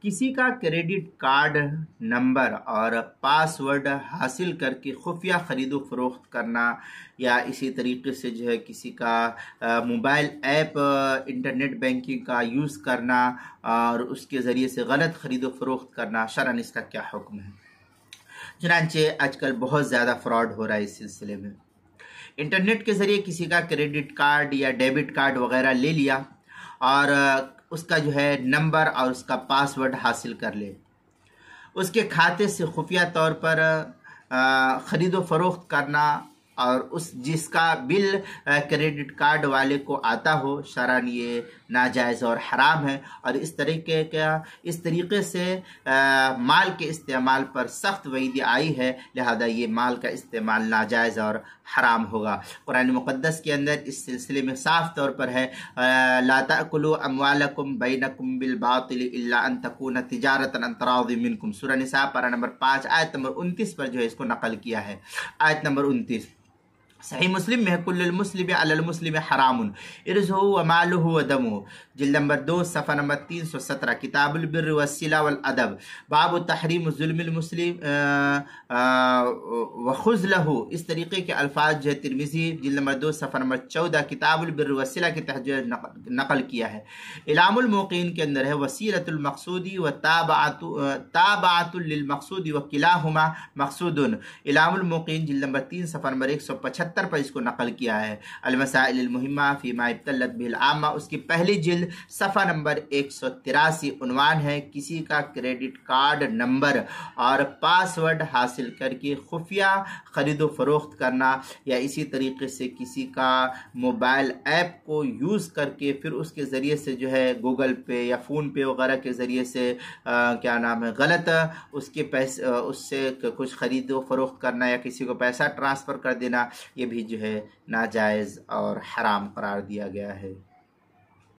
کسی کا credit card number اور پاسورڈ حاصل کر کے خفیہ خرید و فروخت کرنا، یا اسی طریقے سے جو ہے کسی کا موبائل ایپ انٹرنیٹ بینکنگ کا یوز کرنا اور اس کے ذریعے سے غلط خرید و فروخت کرنا، شرعاً اس کا کیا حکم ہے؟ چنانچہ آج کل بہت زیادہ فراڈ ہو رہا ہے اس سلسلے میں۔ انٹرنیٹ کے ذریعے کسی کا کریڈٹ کارڈ یا ڈیبٹ کارڈ وغیرہ لے لیا اور اس کا جو ہے نمبر اور اس کا پاسورڈ حاصل کر لے، اس کے کھاتے سے خفیہ طور پر خرید و فروخت کرنا، اور جس کا بل کریڈٹ کارڈ والے کو آتا ہو، شرعاً یہ ناجائز اور حرام ہے، اور اس طریقے سے مال کے استعمال پر سخت وعید آئی ہے، لہذا یہ مال کا استعمال ناجائز اور حرام ہوگا۔ قرآن مقدس کے اندر اس سلسلے میں صاف طور پر ہے، لا تأکلوا اموالکم بینکم بالباطل الا ان تکون تجارتا عن تراض منکم، سورہ نساء پارہ نمبر 5 آیت نمبر 29 پر جو ہے اس کو نقل کیا ہے۔ آیت نمبر 29 صحیح مسلم میں ہے، کل المسلم علی المسلم حرام ارزہ ومالہ ودمہ، جلد نمبر 2 صفحہ نمبر 317، کتاب البر والصلہ والادب، باب تحریم ظلم المسلم وخذ لہ، اس طریقے کے الفاظ جو ہے ترمذی جلد نمبر 2 صفحہ نمبر 14 کتاب البر والصلہ کے تحت جو ہے نقل کیا ہے۔ اعلام الموقعین کے اندر ہے وسیلۃ المقصودی و تابعۃ للمقصود وکلاہما مقصود، اعلام الموقعین جلد نمبر 3 صفحہ نمبر 175 پر اس کو نقل کیا ہے۔ المسائل المہمہ فیما ابتلت بہ العامہ، اس کی پہلی جلد صفحہ نمبر 183، عنوان ہے کسی کا کریڈٹ کارڈ نمبر اور پاسورڈ حاصل کر کے خفیہ خرید و فروخت کرنا، یا اسی طریقے سے کسی کا موبائل ایپ کو یوز کر کے پھر اس کے ذریعے سے جو ہے گوگل پے یا فون پے وغیرہ کے ذریعے سے غلط اس کے پیسے اس سے کچھ خرید و فروخت کرنا، یا کسی کو پیسہ ٹرانسفر کر دینا، یہ بھی جو ہے ناجائز اور حرام قرار دیا گیا ہے۔